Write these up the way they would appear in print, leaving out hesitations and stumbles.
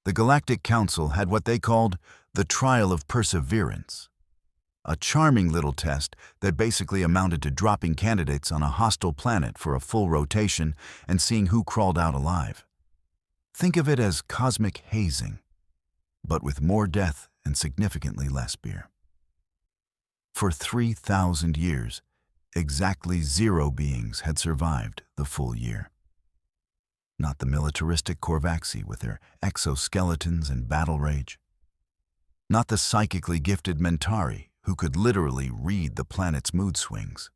The Galactic Council had what they called the Trial of Perseverance, a charming little test that basically amounted to dropping candidates on a hostile planet for a full rotation and seeing who crawled out alive. Think of it as cosmic hazing, but with more death and significantly less beer. For 3,000 years, exactly 0 beings had survived the full year. Not the militaristic Korvaxi with their exoskeletons and battle rage. Not the psychically gifted Mentari who could literally read the planet's mood swings.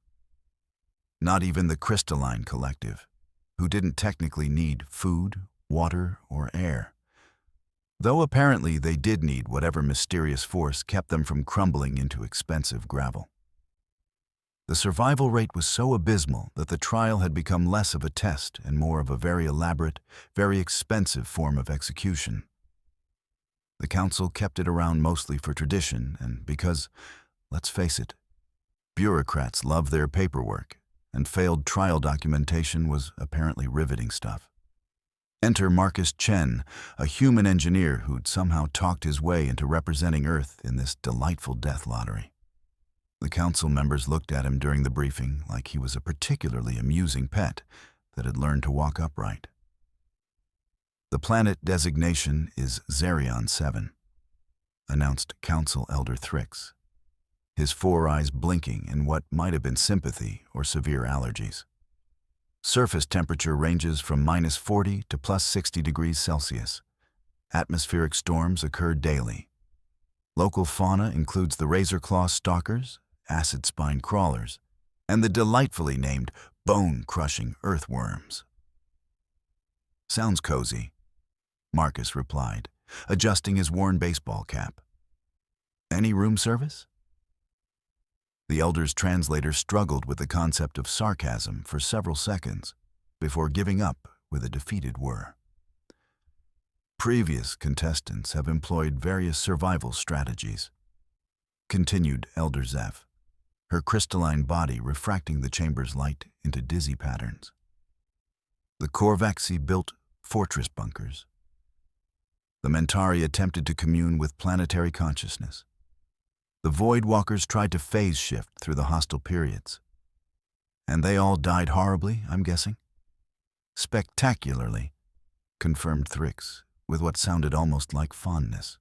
Not even the crystalline collective, who didn't technically need food, water, or air. Though apparently they did need whatever mysterious force kept them from crumbling into expensive gravel. The survival rate was so abysmal that the trial had become less of a test and more of a very elaborate, very expensive form of execution. The council kept it around mostly for tradition and because, let's face it, bureaucrats love their paperwork, and failed trial documentation was apparently riveting stuff. Enter Marcus Chen, a human engineer who'd somehow talked his way into representing Earth in this delightful death lottery. The council members looked at him during the briefing like he was a particularly amusing pet that had learned to walk upright. The planet designation is Zerion 7, announced Council Elder Thrix, his 4 eyes blinking in what might have been sympathy or severe allergies. Surface temperature ranges from -40 to +60 degrees Celsius. Atmospheric storms occur daily. Local fauna includes the razor-claw stalkers, acid spine crawlers, and the delightfully named bone-crushing earthworms. Sounds cozy, Marcus replied, adjusting his worn baseball cap. Any room service? The elder's translator struggled with the concept of sarcasm for several seconds before giving up with a defeated whir. Previous contestants have employed various survival strategies, continued Elder Zeph, her crystalline body refracting the chamber's light into dizzy patterns. The Korvaxi built fortress bunkers. The Mentari attempted to commune with planetary consciousness. The Void Walkers tried to phase shift through the hostile periods. And they all died horribly, I'm guessing? Spectacularly, confirmed Thrix, with what sounded almost like fondness.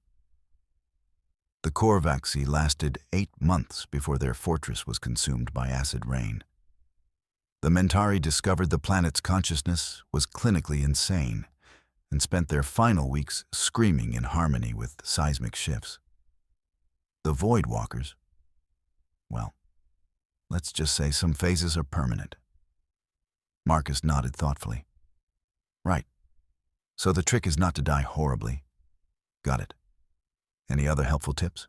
The Korvaxi lasted 8 months before their fortress was consumed by acid rain. The Mentari discovered the planet's consciousness was clinically insane and spent their final weeks screaming in harmony with seismic shifts. The Void Walkers, well, let's just say some phases are permanent. Marcus nodded thoughtfully. Right. So the trick is not to die horribly. Got it. Any other helpful tips?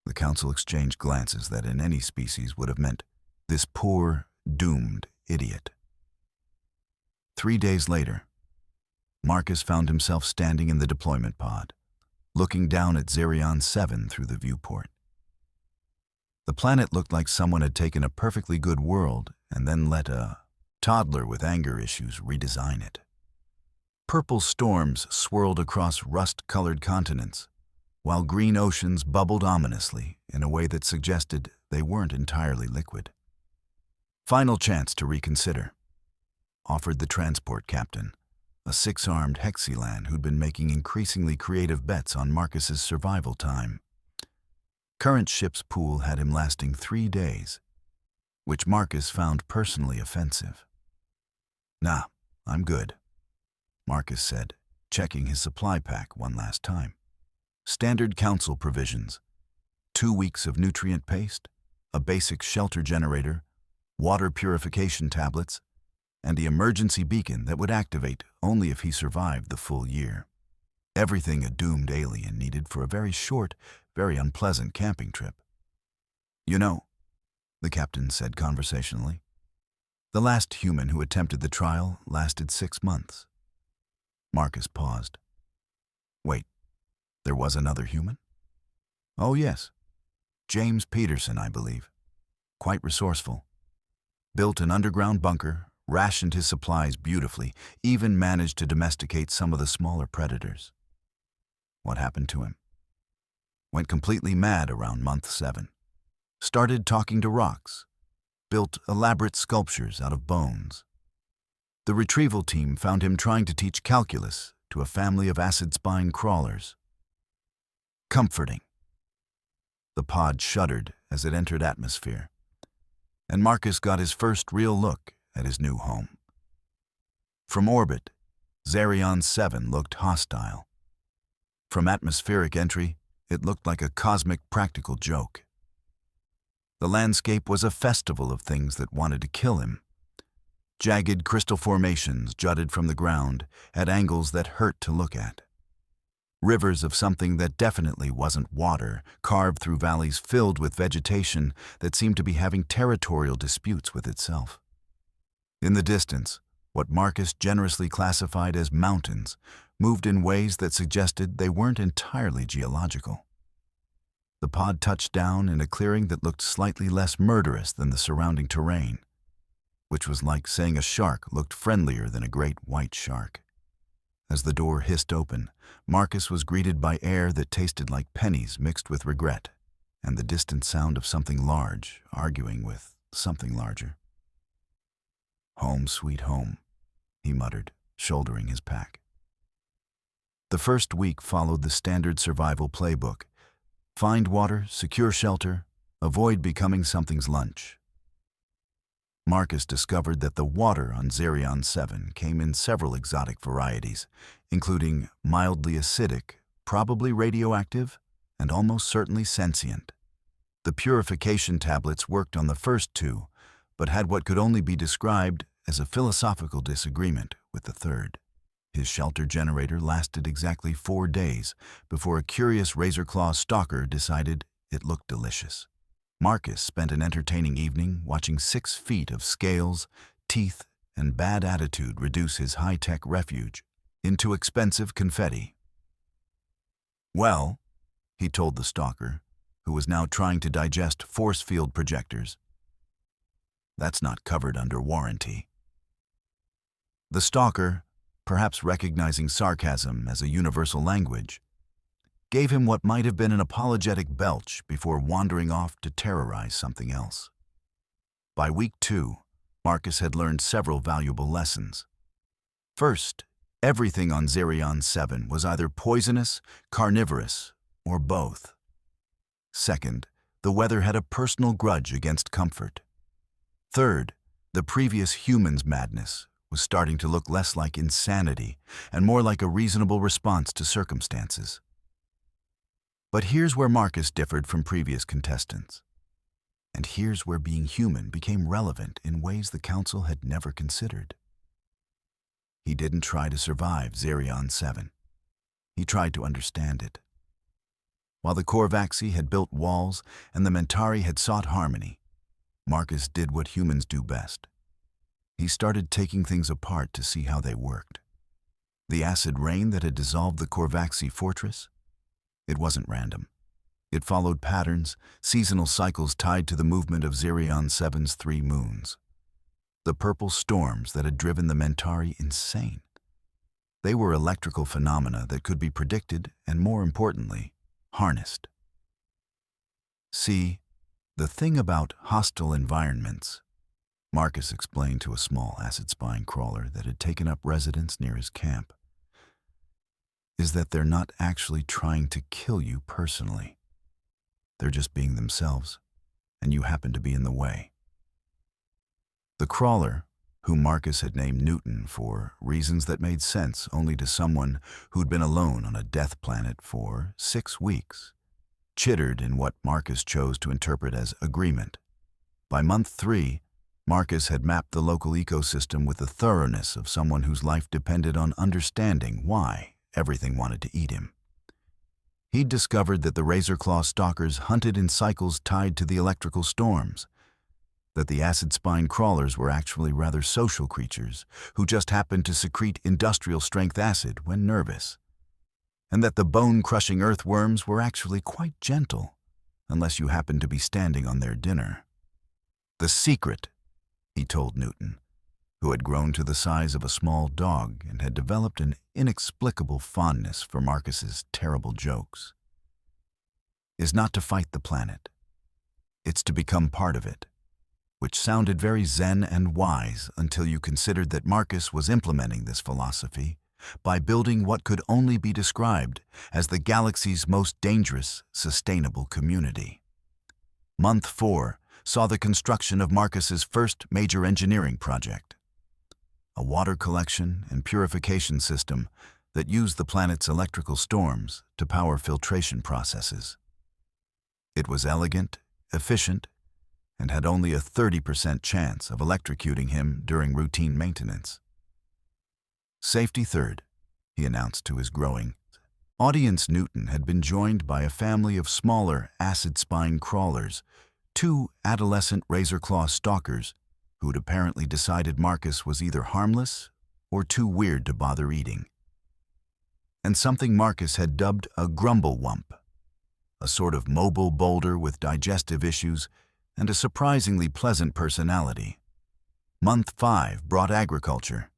The council exchanged glances that in any species would have meant, this poor, doomed idiot. 3 days later, Marcus found himself standing in the deployment pod, looking down at Zerion 7 through the viewport. The planet looked like someone had taken a perfectly good world and then let a toddler with anger issues redesign it. Purple storms swirled across rust-colored continents, while green oceans bubbled ominously in a way that suggested they weren't entirely liquid. Final chance to reconsider, offered the transport captain, a 6-armed Hexilan who'd been making increasingly creative bets on Marcus's survival time. Current ship's pool had him lasting 3 days, which Marcus found personally offensive. Nah, I'm good, Marcus said, checking his supply pack one last time. Standard council provisions: 2 weeks of nutrient paste, a basic shelter generator, water purification tablets, and the emergency beacon that would activate only if he survived the full year. Everything a doomed alien needed for a very short, very unpleasant camping trip. You know, the captain said conversationally, the last human who attempted the trial lasted 6 months. Marcus paused. Wait, there was another human? Oh yes, James Peterson, I believe. Quite resourceful. Built an underground bunker, rationed his supplies beautifully, even managed to domesticate some of the smaller predators. what happened to him. Went completely mad around month 7. Started talking to rocks. Built elaborate sculptures out of bones. The retrieval team found him trying to teach calculus to a family of acid spine crawlers. Comforting. The pod shuddered as it entered atmosphere, and Marcus got his first real look at his new home. From orbit, Zarion 7 looked hostile. From atmospheric entry, it looked like a cosmic practical joke. The landscape was a festival of things that wanted to kill him. Jagged crystal formations jutted from the ground at angles that hurt to look at. Rivers of something that definitely wasn't water carved through valleys filled with vegetation that seemed to be having territorial disputes with itself. In the distance, what Marcus generously classified as mountains moved in ways that suggested they weren't entirely geological. The pod touched down in a clearing that looked slightly less murderous than the surrounding terrain, which was like saying a shark looked friendlier than a great white shark. As the door hissed open, Marcus was greeted by air that tasted like pennies mixed with regret, and the distant sound of something large arguing with something larger. "Home, sweet home," he muttered, shouldering his pack. The first week followed the standard survival playbook. Find water, secure shelter, avoid becoming something's lunch. Marcus discovered that the water on Zarion 7 came in several exotic varieties, including mildly acidic, probably radioactive, and almost certainly sentient. The purification tablets worked on the first 2, but had what could only be described as a philosophical disagreement with the third. His shelter generator lasted exactly 4 days before a curious razor-claw stalker decided it looked delicious. Marcus spent an entertaining evening watching 6 feet of scales, teeth, and bad attitude reduce his high-tech refuge into expensive confetti. "Well," he told the stalker, who was now trying to digest force field projectors, "that's not covered under warranty." The stalker, perhaps recognizing sarcasm as a universal language, gave him what might have been an apologetic belch before wandering off to terrorize something else. By week 2, Marcus had learned several valuable lessons. First, everything on Zarion 7 was either poisonous, carnivorous, or both. Second, the weather had a personal grudge against comfort. Third, the previous human's madness was starting to look less like insanity and more like a reasonable response to circumstances. But here's where Marcus differed from previous contestants. And here's where being human became relevant in ways the Council had never considered. He didn't try to survive Zarion 7. He tried to understand it. While the Korvaxi had built walls and the Mentari had sought harmony, Marcus did what humans do best. He started taking things apart to see how they worked. The acid rain that had dissolved the Korvaxi fortress? It wasn't random. It followed patterns, seasonal cycles tied to the movement of Zarion 7's 3 moons. The purple storms that had driven the Mentari insane. They were electrical phenomena that could be predicted and, more importantly, harnessed. See, the thing about hostile environments, Marcus explained to a small acid spine crawler that had taken up residence near his camp, is that they're not actually trying to kill you personally. They're just being themselves, and you happen to be in the way. The crawler, whom Marcus had named Newton for reasons that made sense only to someone who'd been alone on a death planet for 6 weeks, chittered in what Marcus chose to interpret as agreement. By month 3, Marcus had mapped the local ecosystem with the thoroughness of someone whose life depended on understanding why everything wanted to eat him. He'd discovered that the razor-claw stalkers hunted in cycles tied to the electrical storms, that the acid spine crawlers were actually rather social creatures who just happened to secrete industrial-strength acid when nervous, and that the bone-crushing earthworms were actually quite gentle, unless you happened to be standing on their dinner. The secret, he told Newton, who had grown to the size of a small dog and had developed an inexplicable fondness for Marcus's terrible jokes, is not to fight the planet. It's to become part of it, which sounded very zen and wise until you considered that Marcus was implementing this philosophy by building what could only be described as the galaxy's most dangerous, sustainable community. Month 4 saw the construction of Marcus's first major engineering project, a water collection and purification system that used the planet's electrical storms to power filtration processes. It was elegant, efficient, and had only a 30% chance of electrocuting him during routine maintenance. Safety third, he announced to his growing audience. Newton had been joined by a family of smaller acid spine crawlers, 2 adolescent razor-claw stalkers who'd apparently decided Marcus was either harmless or too weird to bother eating. And something Marcus had dubbed a grumble-wump, a sort of mobile boulder with digestive issues and a surprisingly pleasant personality. Month 5 brought agriculture,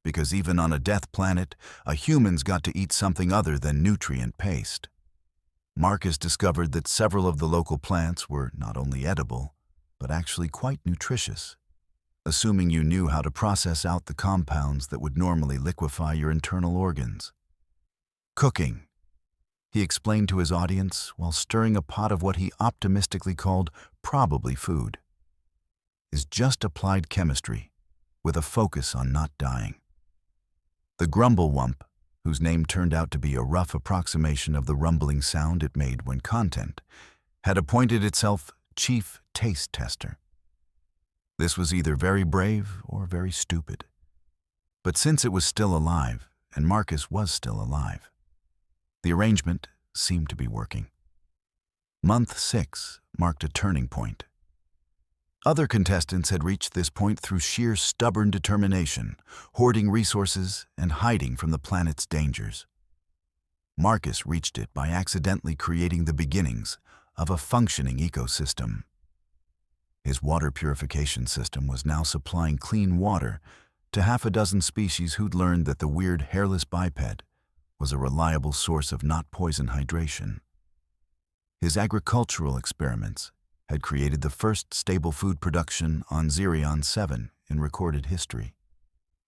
because even on a death planet, a human's got to eat something other than nutrient paste. Marcus discovered that several of the local plants were not only edible, but actually quite nutritious, assuming you knew how to process out the compounds that would normally liquefy your internal organs. Cooking, he explained to his audience while stirring a pot of what he optimistically called probably food, is just applied chemistry with a focus on not dying. The grumble-wump, whose name turned out to be a rough approximation of the rumbling sound it made when content, had appointed itself chief taste tester. This was either very brave or very stupid. But since it was still alive, and Marcus was still alive, the arrangement seemed to be working. Month 6 marked a turning point. Other contestants had reached this point through sheer stubborn determination, hoarding resources and hiding from the planet's dangers. Marcus reached it by accidentally creating the beginnings of a functioning ecosystem. His water purification system was now supplying clean water to half a dozen species who'd learned that the weird hairless biped was a reliable source of not-poison hydration. His agricultural experiments had created the first stable food production on Zirion 7 in recorded history,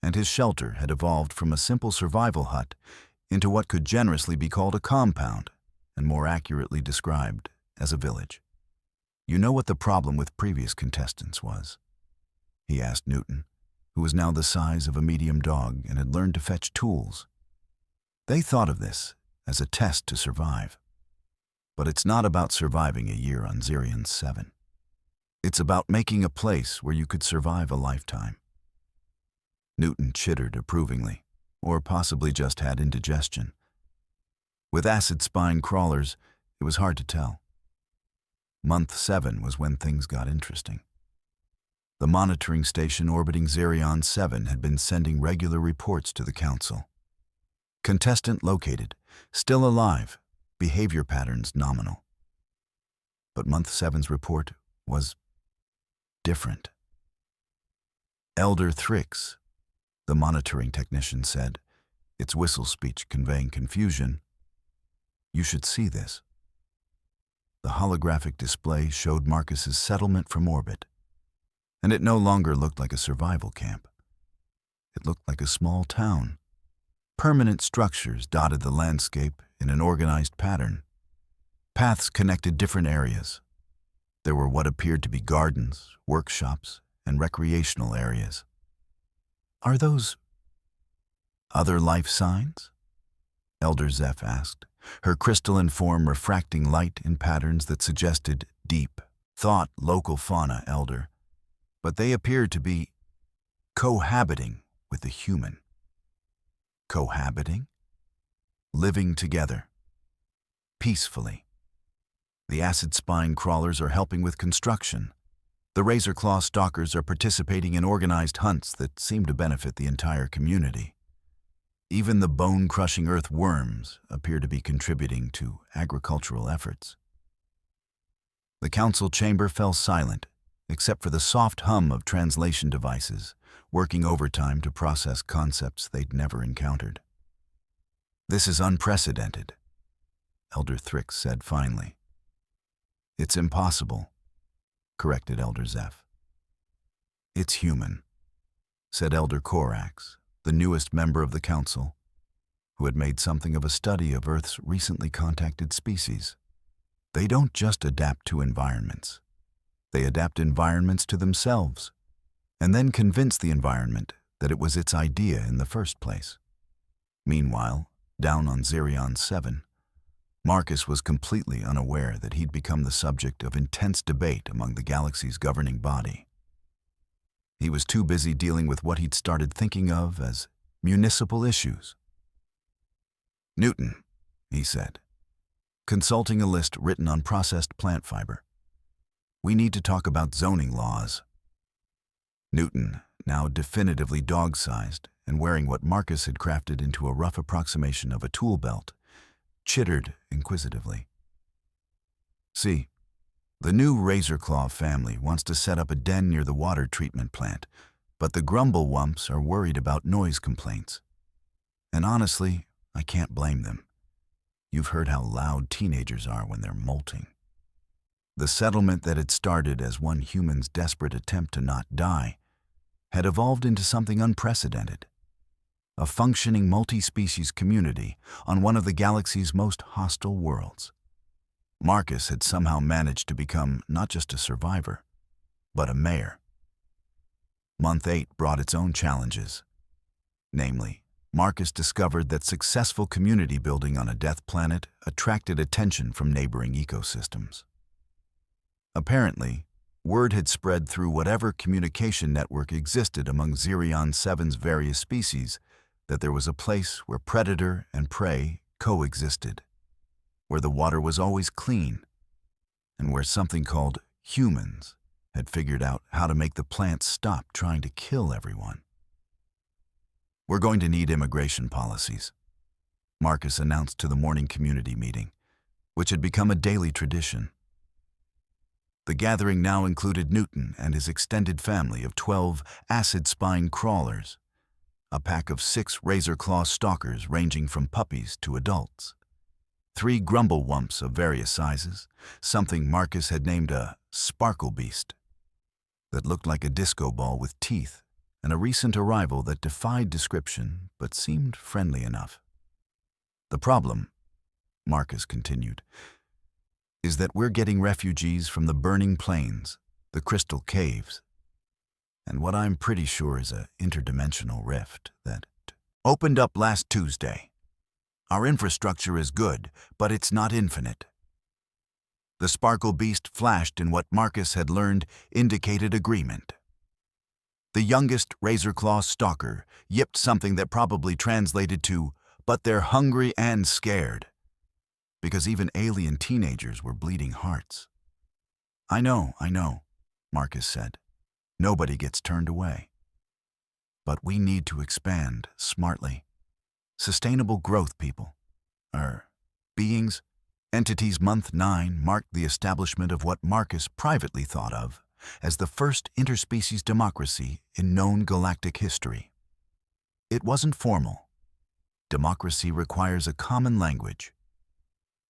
and his shelter had evolved from a simple survival hut into what could generously be called a compound, and more accurately described as a village. "You know what the problem with previous contestants was?" he asked Newton, who was now the size of a medium dog and had learned to fetch tools. They thought of this as a test to survive. But it's not about surviving a year on Zirion 7. It's about making a place where you could survive a lifetime. Newton chittered approvingly, or possibly just had indigestion. With acid spine crawlers, it was hard to tell. Month 7 was when things got interesting. The monitoring station orbiting Zirion 7 had been sending regular reports to the Council. Contestant located, still alive, behavior patterns nominal. But Month 7's report was different. Elder Thrix, the monitoring technician said, its whistle speech conveying confusion. "You should see this." The holographic display showed Marcus's settlement from orbit, and it no longer looked like a survival camp. It looked like a small town. Permanent structures dotted the landscape in an organized pattern. Paths connected different areas. There were what appeared to be gardens, workshops, and recreational areas. "Are those other life signs?" Elder Zeph asked, her crystalline form refracting light in patterns that suggested deep, thought local fauna, Elder. But they appeared to be cohabiting with the human. Cohabiting? Living together. Peacefully. The acid spine crawlers are helping with construction. The razor claw stalkers are participating in organized hunts that seem to benefit the entire community. Even the bone-crushing earth worms appear to be contributing to agricultural efforts. The council chamber fell silent, except for the soft hum of translation devices, working overtime to process concepts they'd never encountered. "This is unprecedented," Elder Thrix said finally. "It's impossible," corrected Elder Zeph. "It's human," said Elder Corax, the newest member of the council, who had made something of a study of Earth's recently contacted species. "They don't just adapt to environments. They adapt environments to themselves, and then convince the environment that it was its idea in the first place." Meanwhile, down on Zirion 7, Marcus was completely unaware that he'd become the subject of intense debate among the galaxy's governing body. He was too busy dealing with what he'd started thinking of as municipal issues. "Newton," he said, consulting a list written on processed plant fiber. "We need to talk about zoning laws." Newton, now definitively dog-sized and wearing what Marcus had crafted into a rough approximation of a tool belt, chittered inquisitively. "See, the new Razorclaw family wants to set up a den near the water treatment plant, but the Grumblewumps are worried about noise complaints. And honestly, I can't blame them. You've heard how loud teenagers are when they're molting." The settlement that had started as one human's desperate attempt to not die had evolved into something unprecedented. A functioning multi-species community on one of the galaxy's most hostile worlds. Marcus had somehow managed to become not just a survivor, but a mayor. Month 8 brought its own challenges. Namely, Marcus discovered that successful community building on a death planet attracted attention from neighboring ecosystems. Apparently, word had spread through whatever communication network existed among Zirion 7's various species that there was a place where predator and prey coexisted, where the water was always clean, and where something called humans had figured out how to make the plants stop trying to kill everyone. "We're going to need immigration policies," Marcus announced to the morning community meeting, which had become a daily tradition. The gathering now included Newton and his extended family of 12 acid-spine crawlers, a pack of 6 Razorclaw stalkers ranging from puppies to adults, 3 Grumblewumps of various sizes, something Marcus had named a sparkle beast that looked like a disco ball with teeth, and a recent arrival that defied description but seemed friendly enough. "The problem," Marcus continued, "is that we're getting refugees from the burning plains, the crystal caves, and what I'm pretty sure is an interdimensional rift that opened up last Tuesday. Our infrastructure is good, but it's not infinite." The sparkle beast flashed in what Marcus had learned indicated agreement. The youngest Razorclaw stalker yipped something that probably translated to, "But they're hungry and scared," because even alien teenagers were bleeding hearts. I know, Marcus said. "Nobody gets turned away. But we need to expand smartly. Sustainable growth, people. Beings." Entities Month 9 marked the establishment of what Marcus privately thought of as the first interspecies democracy in known galactic history. It wasn't formal. Democracy requires a common language.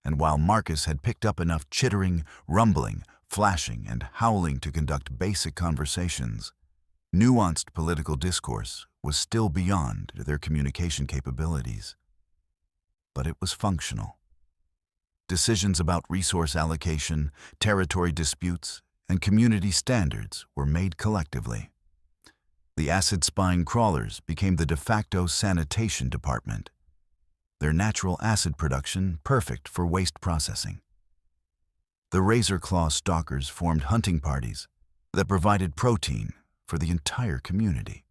And while Marcus had picked up enough chittering, rumbling, flashing, and howling to conduct basic conversations, nuanced political discourse was still beyond their communication capabilities. But it was functional. Decisions about resource allocation, territory disputes, and community standards were made collectively. The acid-spine crawlers became the de facto sanitation department, their natural acid production perfect for waste processing. The Razorclaw stalkers formed hunting parties that provided protein for the entire community.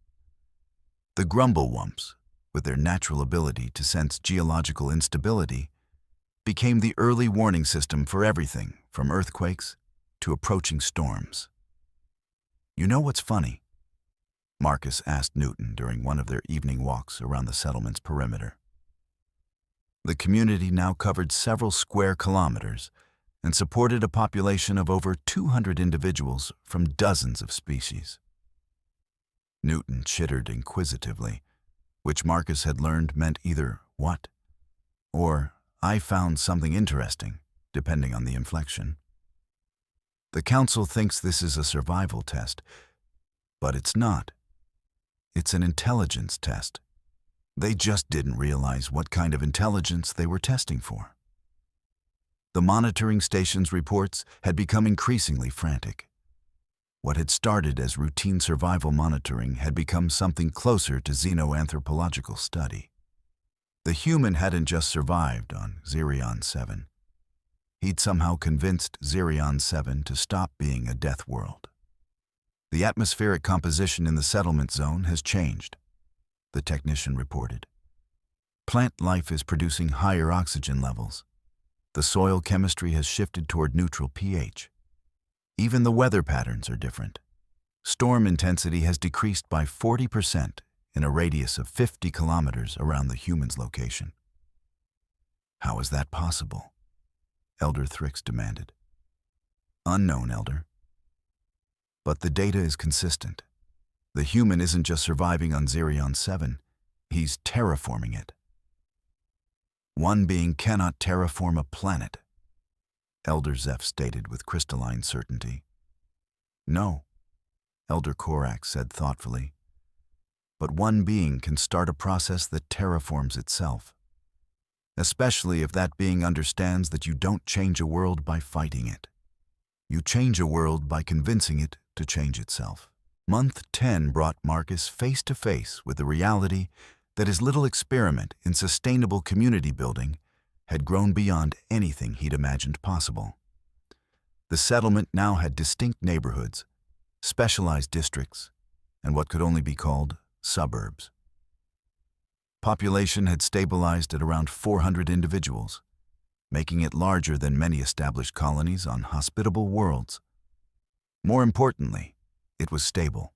The Grumblewumps, with their natural ability to sense geological instability, became the early warning system for everything from earthquakes to approaching storms. "You know what's funny?" Marcus asked Newton during one of their evening walks around the settlement's perimeter. The community now covered several square kilometers and supported a population of over 200 individuals from dozens of species. Newton chittered inquisitively, which Marcus had learned meant either "what?" or "I found something interesting," depending on the inflection. The council thinks this is a survival test, but it's not. It's an intelligence test. They just didn't realize what kind of intelligence they were testing for. The monitoring station's reports had become increasingly frantic. What had started as routine survival monitoring had become something closer to xenoanthropological study. The human hadn't just survived on Xerion 7. He'd somehow convinced Xerion 7 to stop being a death world. The atmospheric composition in the settlement zone has changed, the technician reported. Plant life is producing higher oxygen levels. The soil chemistry has shifted toward neutral pH. Even the weather patterns are different. Storm intensity has decreased by 40% in a radius of 50 kilometers around the human's location. How is that possible? Elder Thrix demanded. Unknown, Elder. But the data is consistent. The human isn't just surviving on Xerion 7, he's terraforming it. One being cannot terraform a planet, Elder Zeph stated with crystalline certainty. No, Elder Korak said thoughtfully. But one being can start a process that terraforms itself, especially if that being understands that you don't change a world by fighting it. You change a world by convincing it to change itself. Month 10 brought Marcus face to face with the reality that his little experiment in sustainable community building had grown beyond anything he'd imagined possible. The settlement now had distinct neighborhoods, specialized districts, and what could only be called suburbs. Population had stabilized at around 400 individuals, making it larger than many established colonies on hospitable worlds. More importantly, it was stable.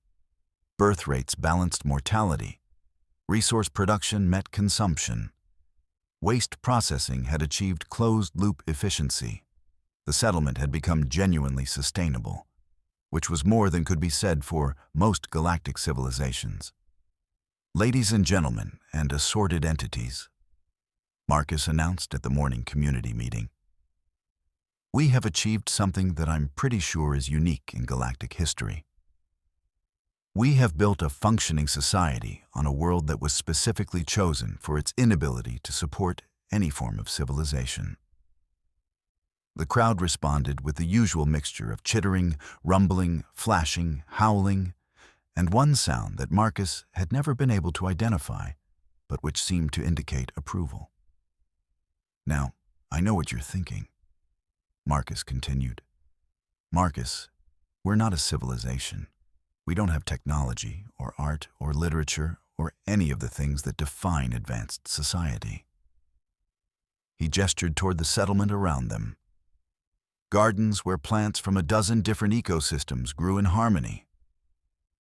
Birth rates balanced mortality. Resource production met consumption. Waste processing had achieved closed-loop efficiency. The settlement had become genuinely sustainable, which was more than could be said for most galactic civilizations. Ladies and gentlemen, and assorted entities, Marcus announced at the morning community meeting, we have achieved something that I'm pretty sure is unique in galactic history. We have built a functioning society on a world that was specifically chosen for its inability to support any form of civilization. The crowd responded with the usual mixture of chittering, rumbling, flashing, howling, and one sound that Marcus had never been able to identify, but which seemed to indicate approval. Now, I know what you're thinking, Marcus continued. Marcus, we're not a civilization. We don't have technology, or art, or literature, or any of the things that define advanced society. He gestured toward the settlement around them. Gardens where plants from a dozen different ecosystems grew in harmony.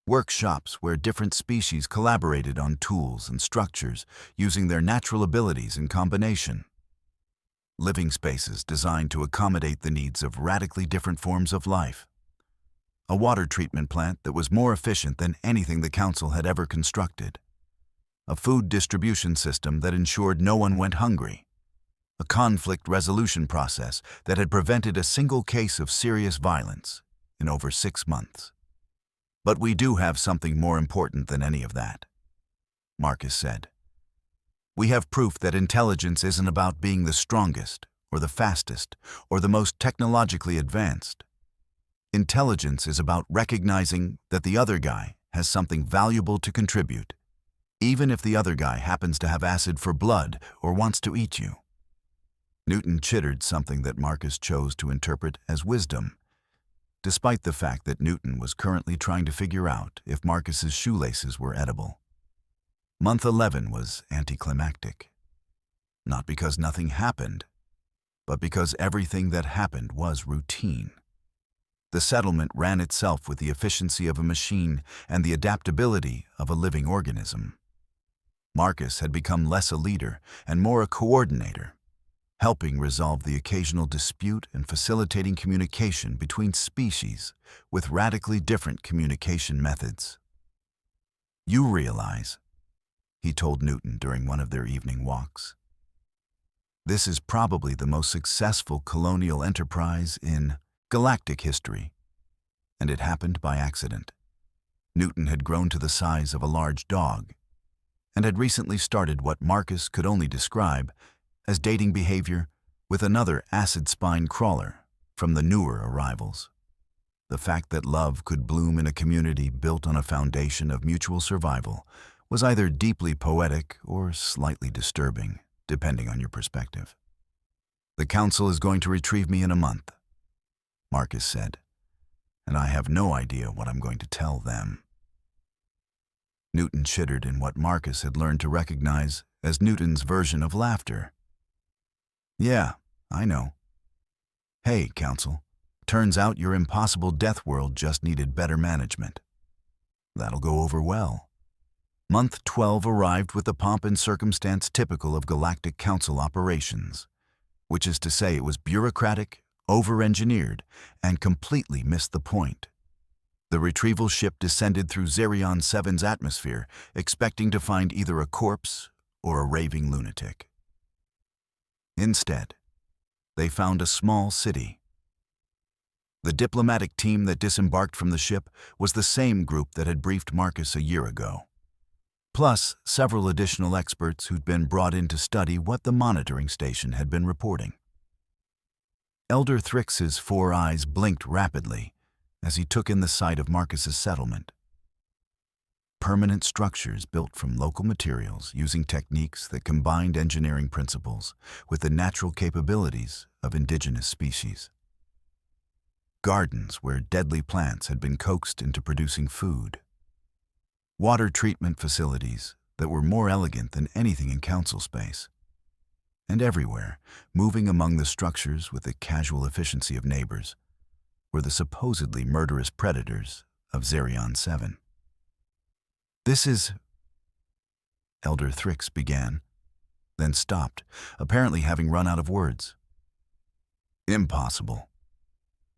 Workshops where different species collaborated on tools and structures using their natural abilities in combination. Living spaces designed to accommodate the needs of radically different forms of life. A water treatment plant that was more efficient than anything the council had ever constructed. A food distribution system that ensured no one went hungry. A conflict resolution process that had prevented a single case of serious violence in over 6 months. But we do have something more important than any of that, Marcus said. We have proof that intelligence isn't about being the strongest, or the fastest, or the most technologically advanced. Intelligence is about recognizing that the other guy has something valuable to contribute, even if the other guy happens to have acid for blood or wants to eat you. Newton chittered something that Marcus chose to interpret as wisdom, despite the fact that Newton was currently trying to figure out if Marcus's shoelaces were edible. Month 11 was anticlimactic. Not because nothing happened, but because everything that happened was routine. The settlement ran itself with the efficiency of a machine and the adaptability of a living organism. Marcus had become less a leader and more a coordinator, helping resolve the occasional dispute and facilitating communication between species with radically different communication methods. You realize, he told Newton during one of their evening walks, this is probably the most successful colonial enterprise in galactic history, and it happened by accident. Newton had grown to the size of a large dog and had recently started what Marcus could only describe as dating behavior with another acid spine crawler from the newer arrivals. The fact that love could bloom in a community built on a foundation of mutual survival was either deeply poetic or slightly disturbing, depending on your perspective. The council is going to retrieve me in a month, Marcus said, and I have no idea what I'm going to tell them. Newton chittered in what Marcus had learned to recognize as Newton's version of laughter. Yeah, I know. Hey, Council, turns out your impossible death world just needed better management. That'll go over well. Month 12 arrived with the pomp and circumstance typical of Galactic Council operations, which is to say it was bureaucratic, over-engineered, and completely missed the point. The retrieval ship descended through Xerion 7's atmosphere, expecting to find either a corpse or a raving lunatic. Instead, they found a small city. The diplomatic team that disembarked from the ship was the same group that had briefed Marcus a year ago, plus several additional experts who'd been brought in to study what the monitoring station had been reporting. Elder Thrix's 4 eyes blinked rapidly as he took in the sight of Marcus's settlement. Permanent structures built from local materials using techniques that combined engineering principles with the natural capabilities of indigenous species. Gardens where deadly plants had been coaxed into producing food. Water treatment facilities that were more elegant than anything in council space. And everywhere, moving among the structures with the casual efficiency of neighbors, were the supposedly murderous predators of Xerion 7. This is... Elder Thrix began, then stopped, apparently having run out of words. Impossible.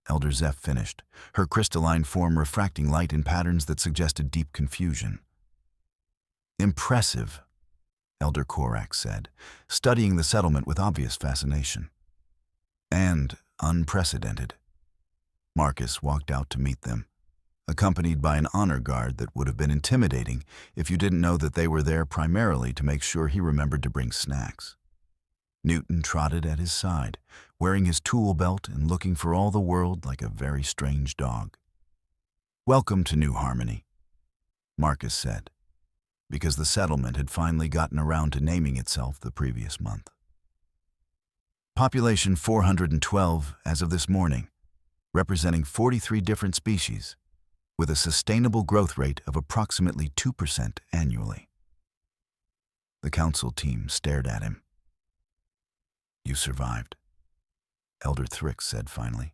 Elder Zeph finished, her crystalline form refracting light in patterns that suggested deep confusion. Impressive, Elder Korak said, studying the settlement with obvious fascination. And unprecedented. Marcus walked out to meet them, accompanied by an honor guard that would have been intimidating if you didn't know that they were there primarily to make sure he remembered to bring snacks. Newton trotted at his side, wearing his tool belt and looking for all the world like a very strange dog. Welcome to New Harmony, Marcus said, because the settlement had finally gotten around to naming itself the previous month. Population 412 as of this morning, representing 43 different species, with a sustainable growth rate of approximately 2% annually. The council team stared at him. You survived, Elder Thrix said finally.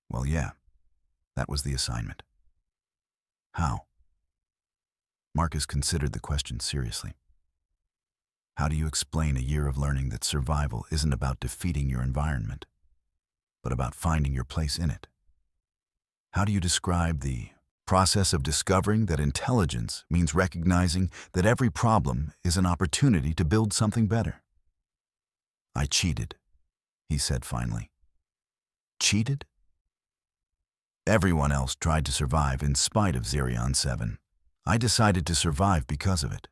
Well, yeah, that was the assignment. How? Marcus considered the question seriously. How do you explain a year of learning that survival isn't about defeating your environment, but about finding your place in it? How do you describe the process of discovering that intelligence means recognizing that every problem is an opportunity to build something better? I cheated, he said finally. Cheated? Everyone else tried to survive in spite of Xerion 7. I decided to survive because of it.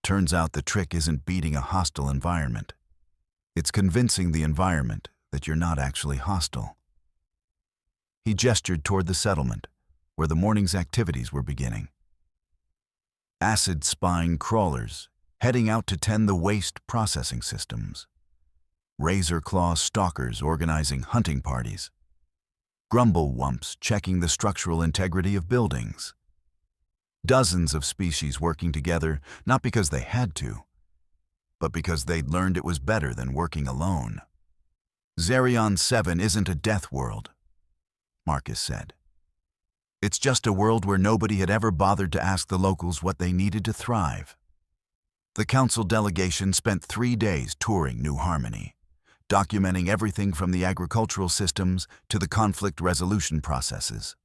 Turns out the trick isn't beating a hostile environment. It's convincing the environment that you're not actually hostile. He gestured toward the settlement, where the morning's activities were beginning. Acid spine crawlers heading out to tend the waste processing systems. Razor claw stalkers organizing hunting parties. Grumble wumps checking the structural integrity of buildings. Dozens of species working together, not because they had to, but because they'd learned it was better than working alone. Xerion 7 isn't a death world, Marcus said. It's just a world where nobody had ever bothered to ask the locals what they needed to thrive. The council delegation spent 3 days touring New Harmony, documenting everything from the agricultural systems to the conflict resolution processes.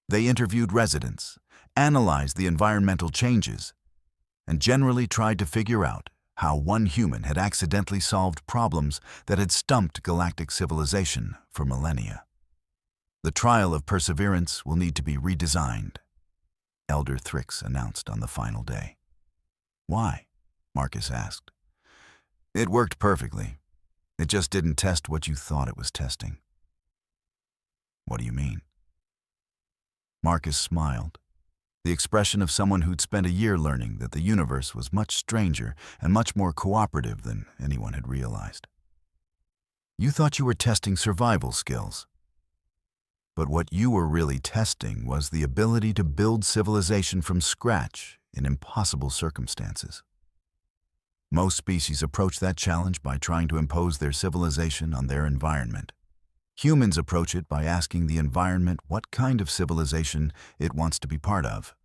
They interviewed residents, analyzed the environmental changes, and generally tried to figure out how one human had accidentally solved problems that had stumped galactic civilization for millennia. The trial of perseverance will need to be redesigned, Elder Thrix announced on the final day. Why? Marcus asked. It worked perfectly. It just didn't test what you thought it was testing. What do you mean? Marcus smiled, the expression of someone who'd spent a year learning that the universe was much stranger and much more cooperative than anyone had realized. You thought you were testing survival skills. But what you were really testing was the ability to build civilization from scratch in impossible circumstances. Most species approach that challenge by trying to impose their civilization on their environment. Humans approach it by asking the environment what kind of civilization it wants to be part of.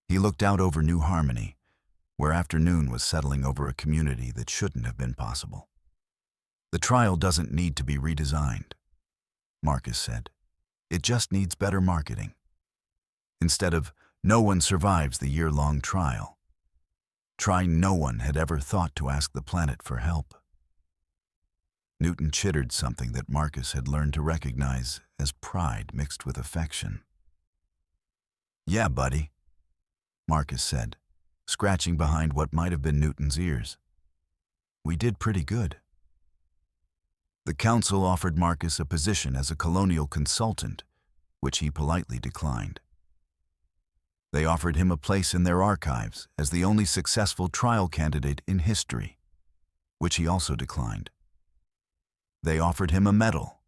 He looked out over New Harmony, where afternoon was settling over a community that shouldn't have been possible. The trial doesn't need to be redesigned, Marcus said. It just needs better marketing. Instead of "no one survives the year-long trial," try "no one had ever thought to ask the planet for help." Newton chittered something that Marcus had learned to recognize as pride mixed with affection. "Yeah, buddy," Marcus said, scratching behind what might have been Newton's ears. "We did pretty good." The council offered Marcus a position as a colonial consultant, which he politely declined. They offered him a place in their archives as the only successful trial candidate in history, which he also declined. They offered him a medal,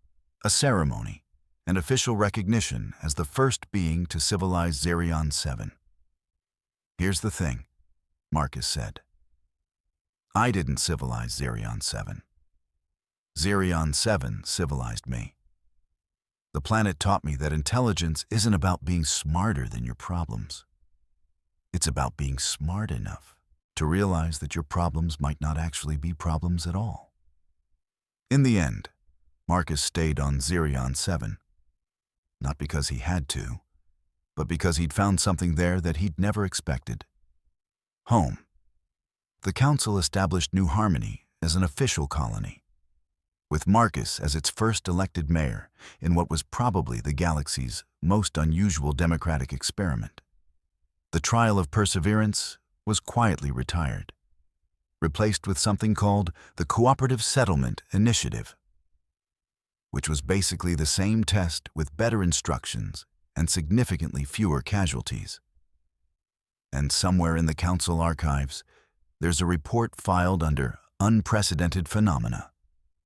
a ceremony, and official recognition as the first being to civilize Xerion 7. "Here's the thing," Marcus said. "I didn't civilize Xerion 7. Xerion 7 civilized me. The planet taught me that intelligence isn't about being smarter than your problems. It's about being smart enough to realize that your problems might not actually be problems at all." In the end, Marcus stayed on Xerion 7, not because he had to, but because he'd found something there that he'd never expected. Home. The council established New Harmony as an official colony, with Marcus as its first elected mayor in what was probably the galaxy's most unusual democratic experiment. The trial of perseverance was quietly retired, replaced with something called the Cooperative Settlement Initiative, which was basically the same test with better instructions and significantly fewer casualties. And somewhere in the council archives, there's a report filed under Unprecedented Phenomena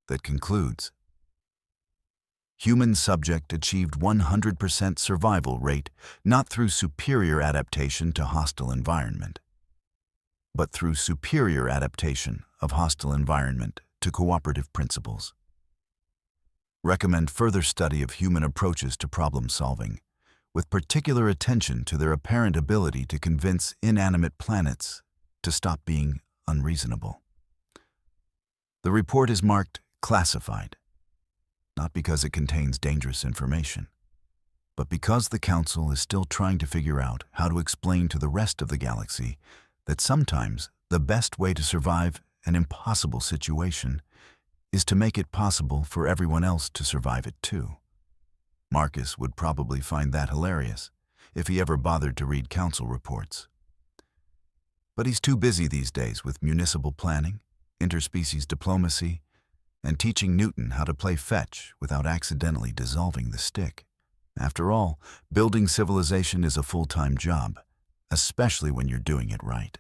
that concludes, "Human subject achieved 100% survival rate not through superior adaptation to hostile environment, but through superior adaptation of hostile environment to cooperative principles. Recommend further study of human approaches to problem solving, with particular attention to their apparent ability to convince inanimate planets to stop being unreasonable." The report is marked classified, not because it contains dangerous information, but because the Council is still trying to figure out how to explain to the rest of the galaxy that sometimes the best way to survive an impossible situation is to make it possible for everyone else to survive it too. Marcus would probably find that hilarious if he ever bothered to read council reports. But he's too busy these days with municipal planning, interspecies diplomacy, and teaching Newton how to play fetch without accidentally dissolving the stick. After all, building civilization is a full-time job, especially when you're doing it right.